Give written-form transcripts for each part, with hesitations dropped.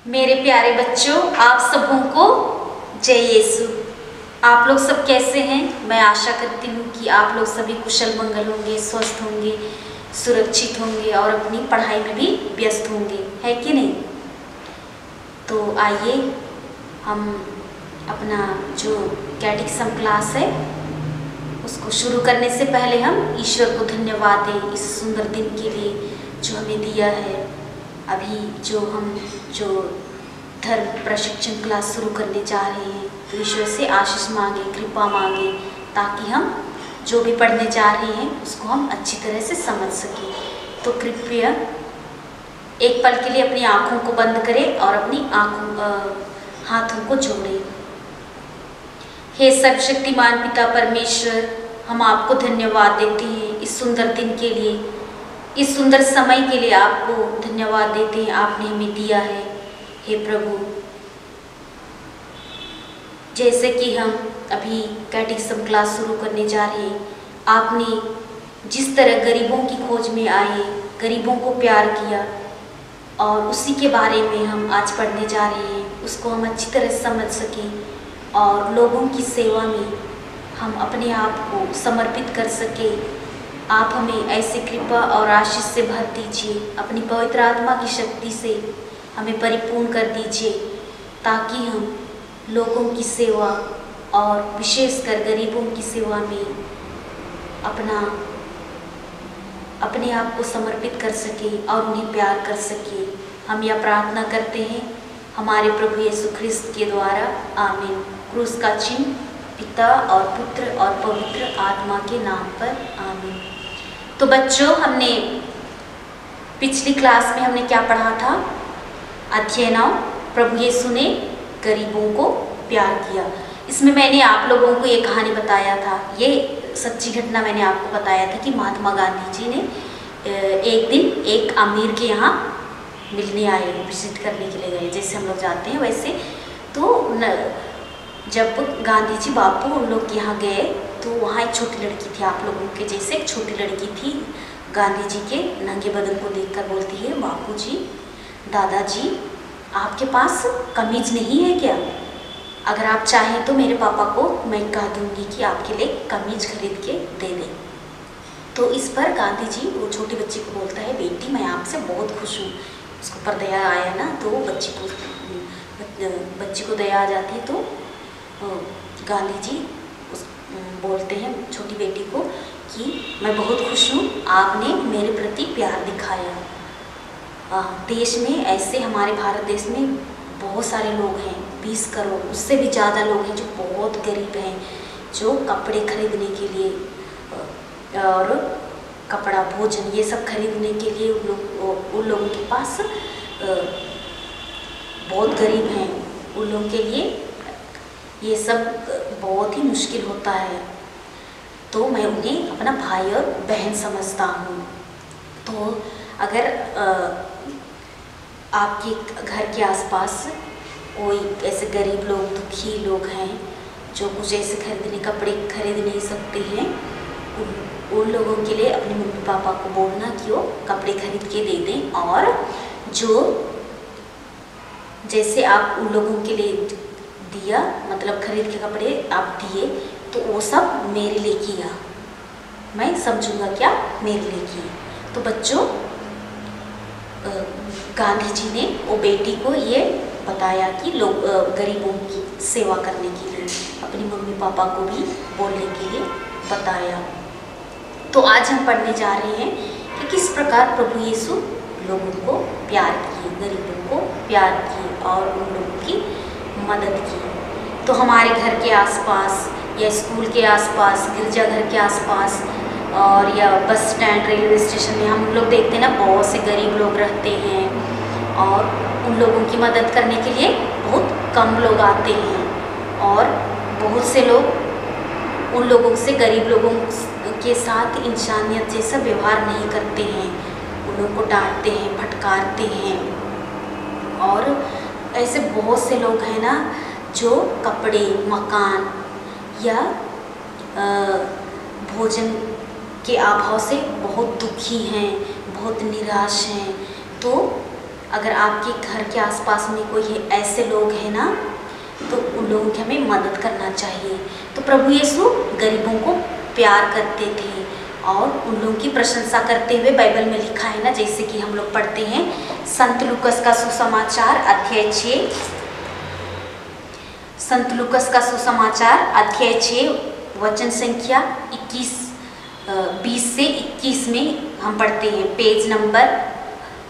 मेरे प्यारे बच्चों, आप सबों को जय यीशु। आप लोग सब कैसे हैं? मैं आशा करती हूँ कि आप लोग सभी कुशल मंगल होंगे, स्वस्थ होंगे, सुरक्षित होंगे और अपनी पढ़ाई में भी व्यस्त होंगे, है कि नहीं? तो आइए हम अपना जो कैटेकिज्म क्लास है उसको शुरू करने से पहले हम ईश्वर को धन्यवाद दें इस सुंदर दिन के लिए जो हमें दिया है। अभी जो धर्म प्रशिक्षण क्लास शुरू करने जा रहे हैं, तो ईश्वर से आशीष मांगे, कृपा मांगे, ताकि हम जो भी पढ़ने जा रहे हैं उसको हम अच्छी तरह से समझ सकें। तो कृपया एक पल के लिए अपनी आँखों को बंद करें और अपनी हाथों को जोड़ें। हे सर्वशक्तिमान पिता परमेश्वर, हम आपको धन्यवाद देते हैं इस सुंदर दिन के लिए, इस सुंदर समय के लिए आपको धन्यवाद देते हैं, आपने हमें दिया है। हे प्रभु, जैसे कि हम अभी कैटेकिज्म क्लास शुरू करने जा रहे हैं, आपने जिस तरह गरीबों की खोज में आए, गरीबों को प्यार किया और उसी के बारे में हम आज पढ़ने जा रहे हैं, उसको हम अच्छी तरह समझ सकें और लोगों की सेवा में हम अपने आप को समर्पित कर सकें। आप हमें ऐसे कृपा और आशीष से भर दीजिए, अपनी पवित्र आत्मा की शक्ति से हमें परिपूर्ण कर दीजिए, ताकि हम लोगों की सेवा और विशेषकर गरीबों की सेवा में अपने आप को समर्पित कर सकें और उन्हें प्यार कर सकें। हम यह प्रार्थना करते हैं हमारे प्रभु यीशु ख्रिस्त के द्वारा, आमीन। क्रूस का चिन्ह पिता और पुत्र और पवित्र आत्मा के नाम पर, आमीन। तो बच्चों, हमने पिछली क्लास में हमने क्या पढ़ा था? अध्याय 9, प्रभु यीशु ने गरीबों को प्यार किया। इसमें मैंने आप लोगों को ये कहानी बताया था, ये सच्ची घटना मैंने आपको बताया था कि महात्मा गांधी जी ने एक दिन एक अमीर के यहाँ मिलने आए, विजिट करने के लिए गए, जैसे हम लोग जाते हैं वैसे। तो जब गांधी जी बापू उन लोग के यहाँ गए तो वहाँ एक छोटी लड़की थी, आप लोगों के जैसे एक छोटी लड़की थी। गांधी जी के नंगे बदन को देखकर बोलती है, बापू जी, दादाजी, आपके पास कमीज नहीं है क्या? अगर आप चाहें तो मेरे पापा को मैं कह दूंगी कि आपके लिए कमीज खरीद के दे दें। तो इस पर गांधी जी वो छोटी बच्ची को बोलता है, बेटी मैं आपसे बहुत खुश हूँ। उसको पर दया आया ना, तो वो बच्ची को दया आ जाती है। तो गांधी जी बोलते हैं छोटी बेटी को कि मैं बहुत खुश हूँ, आपने मेरे प्रति प्यार दिखाया। देश में ऐसे, हमारे भारत देश में बहुत सारे लोग हैं, 20 करोड़, उससे भी ज़्यादा लोग हैं जो बहुत गरीब हैं, जो कपड़े खरीदने के लिए और कपड़ा, भोजन, ये सब खरीदने के लिए उन लोगों के पास बहुत गरीब हैं। उन लोगों के लिए ये सब बहुत ही मुश्किल होता है। तो मैं उन्हें अपना भाई और बहन समझता हूँ। तो अगर आपके घर के आसपास कोई ऐसे गरीब लोग, दुखी लोग हैं जो कुछ ऐसे कपड़े खरीद नहीं सकते हैं, उन लोगों के लिए अपने मम्मी पापा को बोलना कि वो कपड़े खरीद के दे दें। और जो जैसे आप उन लोगों के लिए दिया, मतलब खरीद के कपड़े आप दिए, तो वो सब मेरे लिए किया, मैं समझूंगा क्या मेरे लिए किए। तो बच्चों, गांधी जी ने वो बेटी को ये बताया कि लोग गरीबों की सेवा करने के लिए अपनी मम्मी पापा को भी बोलने के लिए बताया। तो आज हम पढ़ने जा रहे हैं कि किस प्रकार प्रभु यीशु लोगों को प्यार किए, गरीबों को प्यार किए और उन लोगों की मदद की। तो हमारे घर के आसपास या स्कूल के आसपास, गिरजाघर के आसपास और या बस स्टैंड, रेलवे स्टेशन में हम लोग देखते हैं ना, बहुत से गरीब लोग रहते हैं और उन लोगों की मदद करने के लिए बहुत कम लोग आते हैं और बहुत से लोग उन लोगों से, गरीब लोगों के साथ इंसानियत जैसा व्यवहार नहीं करते हैं, उन लोगों को डांटते हैं, फटकारते हैं। और ऐसे बहुत से लोग हैं ना जो कपड़े, मकान या भोजन के अभाव से बहुत दुखी हैं, बहुत निराश हैं। तो अगर आपके घर के आसपास में कोई ऐसे लोग हैं ना, तो उन लोगों की हमें मदद करना चाहिए। तो प्रभु यीशु गरीबों को प्यार करते थे और उन लोगों की प्रशंसा करते हुए बाइबल में लिखा है ना, जैसे कि हम लोग पढ़ते हैं संत लूकस का सुसमाचार अध्याय 6, संत लूकस का सुसमाचार अध्याय 6 वचन संख्या 20 से 21 में हम पढ़ते हैं, पेज नंबर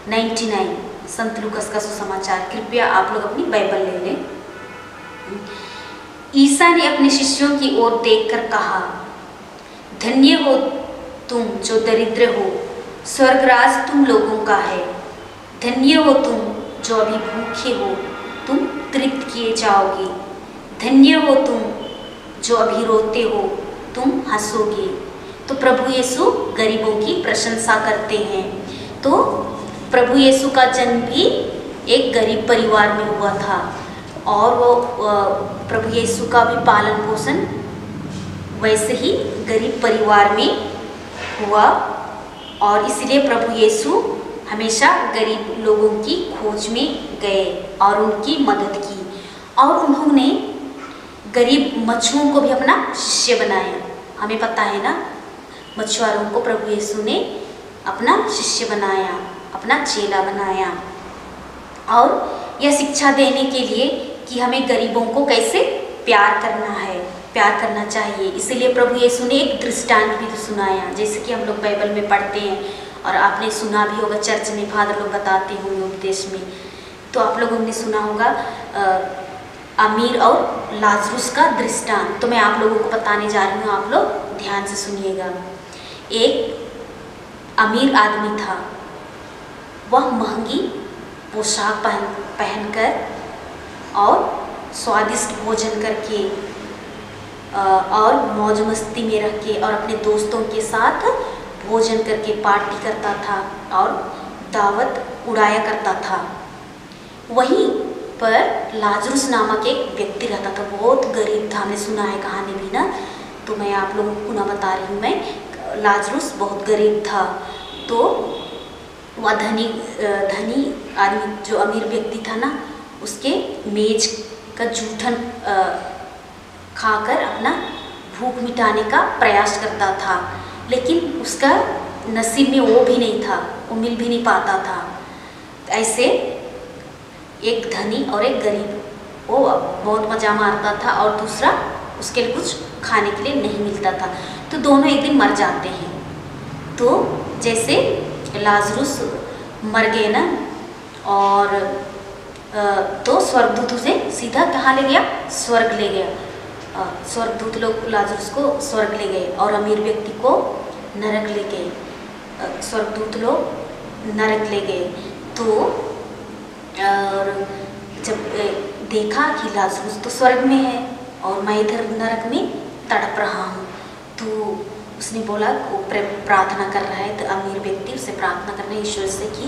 99, संत लूकस का सुसमाचार। कृपया आप लोग अपनी बाइबल ले लें। ईसा ने अपने शिष्यों की ओर देखकर कहा, धन्य हो तुम जो दरिद्र हो, स्वर्गराज तुम लोगों का है। धन्य हो तुम जो अभी भूखे हो, तुम तृप्त किए जाओगे। धन्य हो तुम जो अभी रोते हो, तुम हंसोगे। तो प्रभु यीशु गरीबों की प्रशंसा करते हैं। तो प्रभु यीशु का जन्म भी एक गरीब परिवार में हुआ था और वो प्रभु यीशु का भी पालन पोषण वैसे ही गरीब परिवार में हुआ और इसलिए प्रभु यीशु हमेशा गरीब लोगों की खोज में गए और उनकी मदद की और उन्होंने गरीब मछुओं को भी अपना शिष्य बनाया। हमें पता है ना, मछुआरों को प्रभु यीशु ने अपना शिष्य बनाया, अपना चेला बनाया और यह शिक्षा देने के लिए कि हमें गरीबों को कैसे प्यार करना है, प्यार करना चाहिए। इसलिए प्रभु यीशु ने एक दृष्टांत भी तो सुनाया, जैसे कि हम लोग बाइबल में पढ़ते हैं और आपने सुना भी होगा, चर्च में फादर लोग बताते होंगे उपदेश में। तो आप लोगों ने सुना होगा अमीर और लाजरुस का दृष्टांत। तो मैं आप लोगों को बताने जा रही हूँ, आप लोग ध्यान से सुनिएगा। एक अमीर आदमी था, वह महंगी पोशाक पहनकर और स्वादिष्ट भोजन करके और मौज मस्ती में रख के और अपने दोस्तों के साथ भोजन करके पार्टी करता था और दावत उड़ाया करता था। वहीं पर लाजरुस नामक एक व्यक्ति रहता था, बहुत गरीब था। हमने सुना है कहानी भी ना, तो मैं आप लोगों को पुनः बता रही हूँ। मैं लाजरुस बहुत गरीब था। तो वह धनी आदमी जो अमीर व्यक्ति था ना, उसके मेज का जूठन खाकर अपना भूख मिटाने का प्रयास करता था, लेकिन उसका नसीब में वो भी नहीं था, वो मिल भी नहीं पाता था। ऐसे एक धनी और एक गरीब, वो बहुत मज़ा मारता था और दूसरा उसके लिए कुछ खाने के लिए नहीं मिलता था। तो दोनों एक दिन मर जाते हैं। तो जैसे लाजरुस मर गए ना, और तो स्वर्गदूत उसे सीधा कहाँ ले गया? स्वर्ग ले गया। स्वर्गदूत लोग लाजरुस को स्वर्ग ले गए और अमीर व्यक्ति को नरक ले गए। स्वर्गदूत लोग नरक ले गए। तो और जब देखा कि लाजरुस तो स्वर्ग में है और मैं इधर नरक में तड़प रहा हूँ, तो उसने बोला, वो प्रार्थना कर रहा है। तो अमीर व्यक्ति उसे प्रार्थना कर रहा है ईश्वर से कि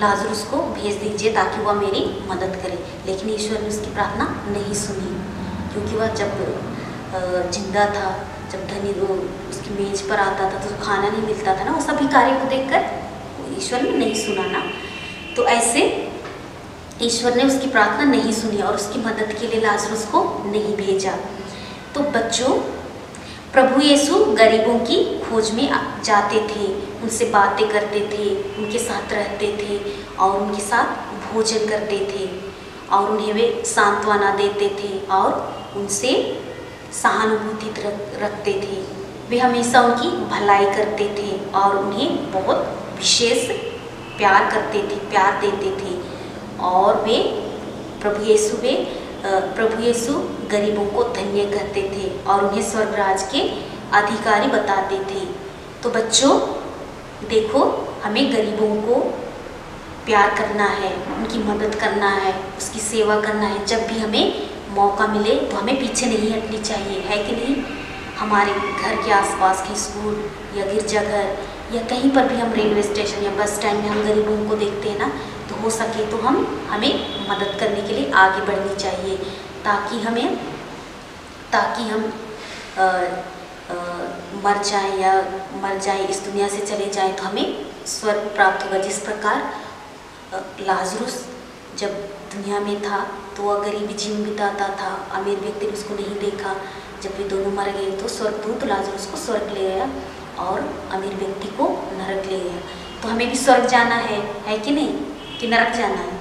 लाजरुस को भेज दीजिए ताकि वह मेरी मदद करे। लेकिन ईश्वर ने उसकी प्रार्थना नहीं सुनी, क्योंकि वह जब जिंदा था, जब धनी उसकी मेज पर आता था तो खाना नहीं मिलता था ना, वो सभी कार्य को देखकर ईश्वर ने नहीं सुना ना। तो ऐसे ईश्वर ने उसकी प्रार्थना नहीं सुनी और उसकी मदद के लिए लाजरुस को नहीं भेजा। तो बच्चों, प्रभु यीशु गरीबों की खोज में जाते थे, उनसे बातें करते थे, उनके साथ रहते थे और उनके साथ भोजन करते थे और उन्हें वे सांत्वना देते थे और उनसे सहानुभूति रखते थे। वे हमेशा उनकी भलाई करते थे और उन्हें बहुत विशेष प्यार करते थे, प्यार देते थे। और वे प्रभु यीशु गरीबों को धन्य कहते थे और उन्हें स्वर्गराज के अधिकारी बताते थे। तो बच्चों देखो, हमें गरीबों को प्यार करना है, उनकी मदद करना है, उसकी सेवा करना है। जब भी हमें मौका मिले तो हमें पीछे नहीं हटनी चाहिए, है कि नहीं? हमारे घर के आसपास के स्कूल या गिरजाघर या कहीं पर भी हम रेलवे स्टेशन या बस स्टैंड में हम गरीबों को देखते हैं ना, तो हो सके तो हमें मदद करने के लिए आगे बढ़नी चाहिए, ताकि हम मर जाए, इस दुनिया से चले जाएं तो हमें स्वर्ग प्राप्त होगा। जिस प्रकार लाजरुस जब दुनिया में था तो वह गरीबी जीवन बिताता था, अमीर व्यक्ति ने उसको नहीं देखा। जब वे दोनों मर गए तो स्वर्गदूत लाजरुस को स्वर्ग ले गया और अमीर व्यक्ति को नरक ले गया। तो हमें भी स्वर्ग जाना है कि नहीं, कि नरक जाना है?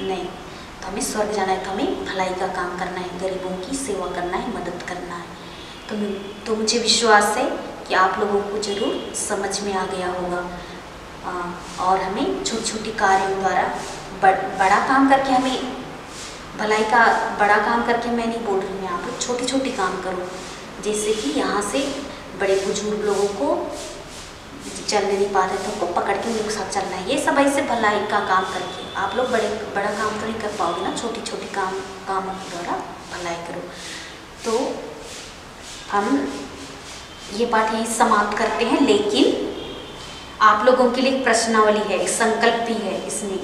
नहीं, तो हमें स्वर्ग जाना है, तो हमें भलाई का काम करना है, गरीबों की सेवा करना है, मदद करना है। तो मुझे विश्वास है कि आप लोगों को जरूर समझ में आ गया होगा। और हमें छोटी छोटी कार्यों द्वारा बड़ा काम करके, हमें भलाई का बड़ा काम करके मैं नहीं बोल रही हूँ, आप लोग छोटी छोटी काम करो। जैसे कि यहाँ से बड़े बुजुर्ग लोगों को चलने नहीं पाते तो उनको पकड़ के उनके साथ चलना है। ये सब ऐसे भलाई का काम करके आप लोग बड़ा काम तो नहीं कर पाओगे ना, छोटी छोटी कामों के द्वारा भलाई करो। तो हम ये पाठ यही समाप्त करते हैं, लेकिन आप लोगों के लिए एक प्रश्नावली है, एक संकल्प भी है इसमें।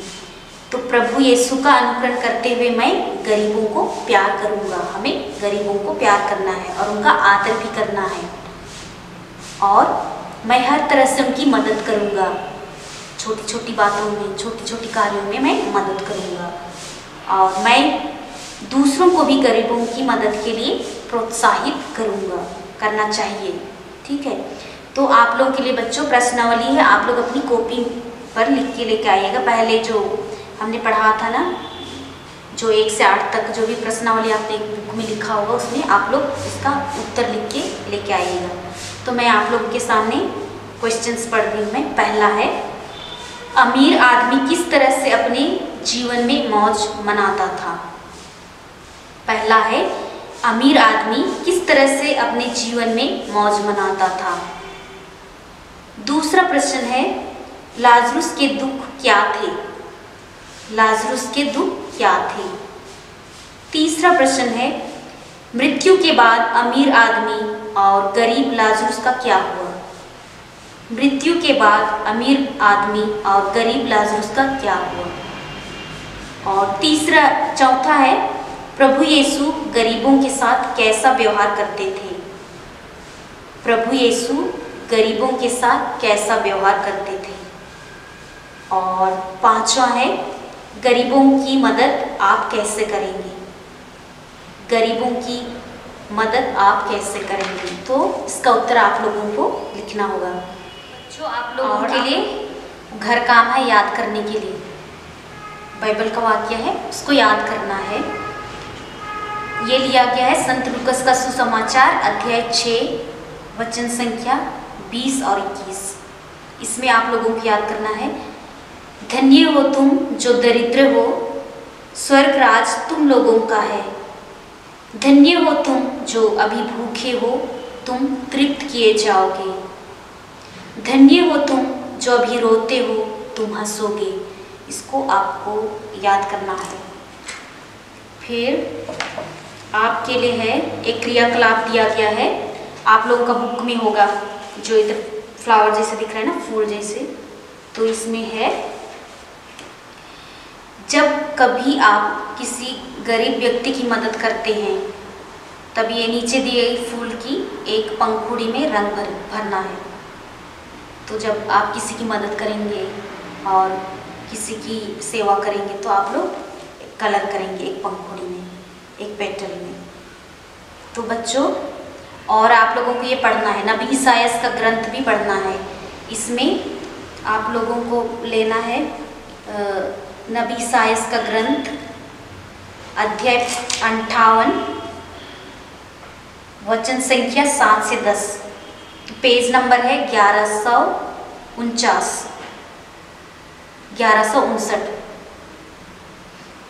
तो प्रभु यीशु का अनुकरण करते हुए मैं गरीबों को प्यार करूँगा। हमें गरीबों को प्यार करना है और उनका आदर भी करना है, और मैं हर तरह से उनकी मदद करूँगा। छोटी छोटी बातों में, छोटी छोटी कार्यों में मैं मदद करूँगा, और मैं दूसरों को भी गरीबों की मदद के लिए प्रोत्साहित करूँगा, करना चाहिए। ठीक है, तो आप लोगों के लिए बच्चों प्रश्नावली है, आप लोग अपनी कॉपी पर लिख के लेके आइएगा। पहले जो हमने पढ़ा था ना, जो 1 से 8 तक जो भी प्रश्नावली आपने एक बुक में लिखा होगा, उसमें आप लोग इसका उत्तर लिख के लेके आइएगा। तो मैं आप लोगों के सामने क्वेश्चंस पढ़ रही हूँ। मैं पहला है, अमीर आदमी किस तरह से अपने जीवन में मौज मनाता था? पहला है, अमीर आदमी किस तरह से अपने जीवन में मौज मनाता था? दूसरा प्रश्न है, लाजरुस के दुख क्या थे? लाजरुस के दुख क्या थे? तीसरा प्रश्न है, मृत्यु के बाद अमीर आदमी और गरीब लाजरुस का क्या हुआ? मृत्यु के बाद अमीर आदमी और गरीब लाजरुस का क्या हुआ? और चौथा है, प्रभु यीशु गरीबों के साथ कैसा व्यवहार करते थे? प्रभु यीशु गरीबों के साथ कैसा व्यवहार करते थे? और पांचवा है, गरीबों की मदद आप कैसे करेंगे? गरीबों की मदद आप कैसे करेंगे? तो इसका उत्तर आप लोगों को लिखना होगा। जो आप लोगों के लिए घर काम है याद करने के लिए, बाइबल का वाक्य है, उसको याद करना है। ये लिया गया है संत लूकस का सुसमाचार अध्याय 6 वचन संख्या 20 और 21। इसमें आप लोगों को याद करना है, धन्य हो तुम जो दरिद्र हो, स्वर्ग राज तुम लोगों का है। धन्य हो तुम जो अभी भूखे हो, तुम तृप्त किए जाओगे। धन्य हो तुम जो अभी रोते हो, तुम हंसोगे। इसको आपको याद करना है। फिर आपके लिए है एक क्रियाकलाप दिया गया है, आप लोगों का बुक में होगा, जो इधर फ्लावर जैसे दिख रहा है ना, फूल जैसे। तो इसमें है, जब कभी आप किसी गरीब व्यक्ति की मदद करते हैं, तब ये नीचे दिए गई फूल की एक पंखुड़ी में रंग भरना है। तो जब आप किसी की मदद करेंगे और किसी की सेवा करेंगे, तो आप लोग कलर करेंगे एक पंखुड़ी में, एक पेटल में। तो बच्चों, और आप लोगों को ये पढ़ना है, नबी ईसायास का ग्रंथ भी पढ़ना है। इसमें आप लोगों को लेना है नबी ईसायास का ग्रंथ अध्याय 58 वचन संख्या 7 से 10। पेज नंबर है 1159।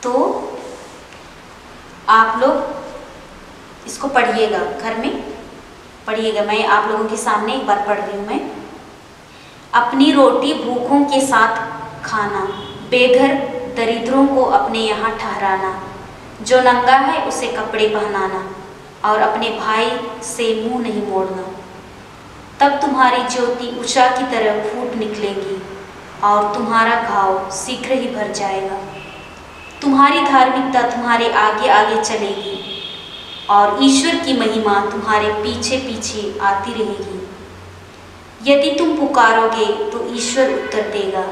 तो आप लोग इसको पढ़िएगा, घर में पढ़िएगा। मैं आप लोगों के सामने एक बार पढ़ रही हूँ। मैं, अपनी रोटी भूखों के साथ खाना, बेघर दरिद्रों को अपने यहाँ ठहराना, जो नंगा है उसे कपड़े पहनाना, और अपने भाई से मुंह नहीं मोड़ना। तब तुम्हारी ज्योति उषा की तरह फूट निकलेगी और तुम्हारा घाव शीघ्र ही भर जाएगा। तुम्हारी धार्मिकता तुम्हारे आगे आगे चलेगी और ईश्वर की महिमा तुम्हारे पीछे पीछे आती रहेगी। यदि तुम पुकारोगे तो ईश्वर उत्तर देगा,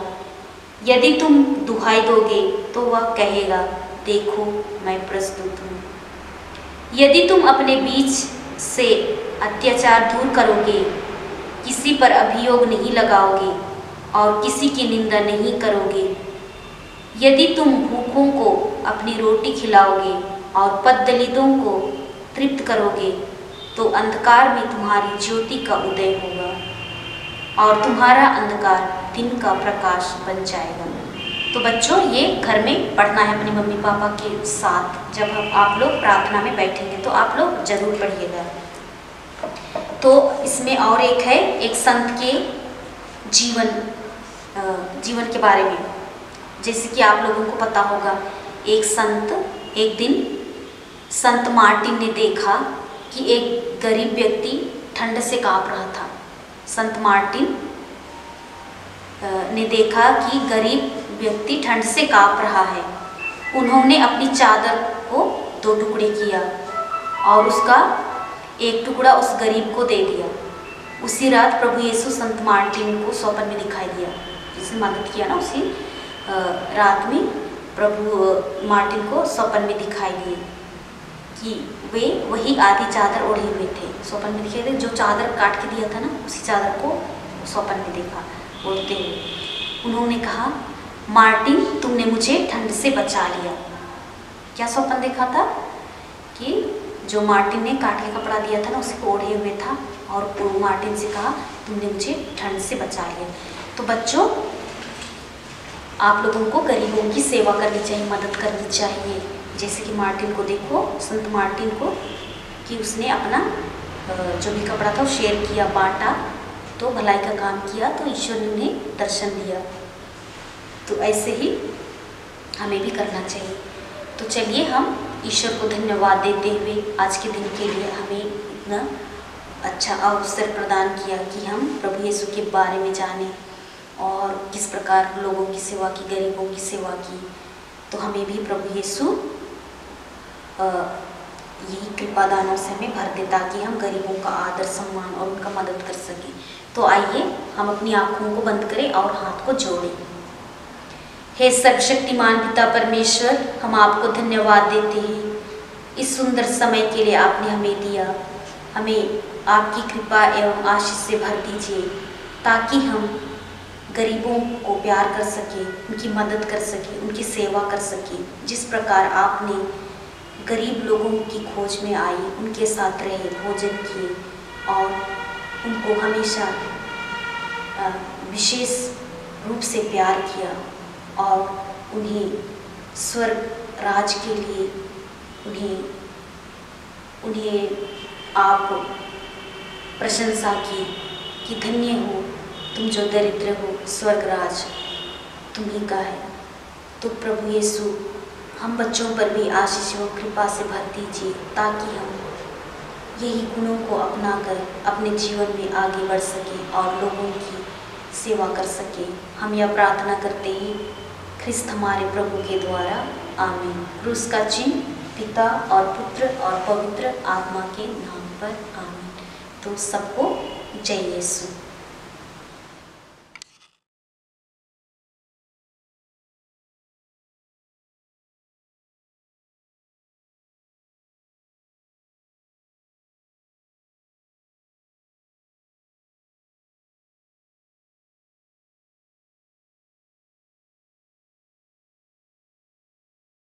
यदि तुम दुहाई दोगे तो वह कहेगा, देखो मैं प्रस्तुत हूँ। यदि तुम अपने बीच से अत्याचार दूर करोगे, किसी पर अभियोग नहीं लगाओगे और किसी की निंदा नहीं करोगे, यदि तुम भूखों को अपनी रोटी खिलाओगे और पद्दलितों को तृप्त करोगे, तो अंधकार में तुम्हारी ज्योति का उदय होगा और तुम्हारा अंधकार दिन का प्रकाश बन जाएगा। तो बच्चों, ये घर में पढ़ना है अपने मम्मी पापा के साथ। जब आप लोग प्रार्थना में बैठेंगे तो आप लोग जरूर पढ़िएगा। तो इसमें और एक है, एक संत के जीवन के बारे में। जैसे कि आप लोगों को पता होगा, एक दिन संत मार्टिन ने देखा कि एक गरीब व्यक्ति ठंड से कांप रहा था। संत मार्टिन ने देखा कि गरीब व्यक्ति ठंड से कांप रहा है। उन्होंने अपनी चादर को 2 टुकड़े किया और उसका एक टुकड़ा उस गरीब को दे दिया। उसी रात प्रभु यीशु संत मार्टिन को स्वप्न में दिखाई दिया। जिसने मदद किया ना, उसी रात में प्रभु मार्टिन को स्वप्न में दिखाई दिए कि वे वही आधी चादर ओढ़े हुए थे। स्वप्न में दिखाई दे, जो चादर काट के दिया था ना, उसी चादर को स्वप्न में देखा बोलते हुए। उन्होंने कहा, मार्टिन तुमने मुझे ठंड से बचा लिया। क्या स्वप्न देखा था कि जो मार्टिन ने काट के कपड़ा दिया था ना, उसी को ओढ़े हुए था और मार्टिन से कहा, तुमने मुझे ठंड से बचा लिया। तो बच्चों, आप लोगों को गरीबों की सेवा करनी चाहिए, मदद करनी चाहिए। जैसे कि मार्टिन को देखो, संत मार्टिन को, कि उसने अपना जो भी कपड़ा था वो शेयर किया, बांटा, तो भलाई का काम किया, तो ईश्वर ने उन्हें दर्शन दिया। तो ऐसे ही हमें भी करना चाहिए। तो चलिए हम ईश्वर को धन्यवाद देते हुए आज के दिन के लिए हमें इतना अच्छा अवसर प्रदान किया कि हम प्रभु यीशु के बारे में जानें और किस प्रकार लोगों की सेवा की, गरीबों की सेवा की। तो हमें भी प्रभु यीशु यही कृपा दानों से हमें भर दे, ताकि हम गरीबों का आदर सम्मान और उनका मदद कर सकें। तो आइए हम अपनी आँखों को बंद करें और हाथ को जोड़ें। हे सर्वशक्तिमान पिता परमेश्वर, हम आपको धन्यवाद देते हैं इस सुंदर समय के लिए आपने हमें दिया। हमें आपकी कृपा एवं आशीष से भर दीजिए, ताकि हम गरीबों को प्यार कर सकें, उनकी मदद कर सकें, उनकी सेवा कर सकें। जिस प्रकार आपने गरीब लोगों की खोज में आई, उनके साथ रहे, भोजन किए और उनको हमेशा विशेष रूप से प्यार किया और उन्हें स्वर्ग राज के लिए उन्हें आप प्रशंसा की कि धन्य हो तुम जो दरिद्र हो, स्वर्ग राज तुम्ही का है। तो प्रभु यीशु, हम बच्चों पर भी आशीष व कृपा से भर दीजिए, ताकि हम यही गुणों को अपनाकर अपने जीवन में आगे बढ़ सकें और लोगों की सेवा कर सकें। हम यह प्रार्थना करते हैं ख्रिस्त हमारे प्रभु के द्वारा, आमीन। क्रूस का चिन्ह पिता और पुत्र और पवित्र आत्मा के नाम पर, आमीन। तो सबको जय यीशु।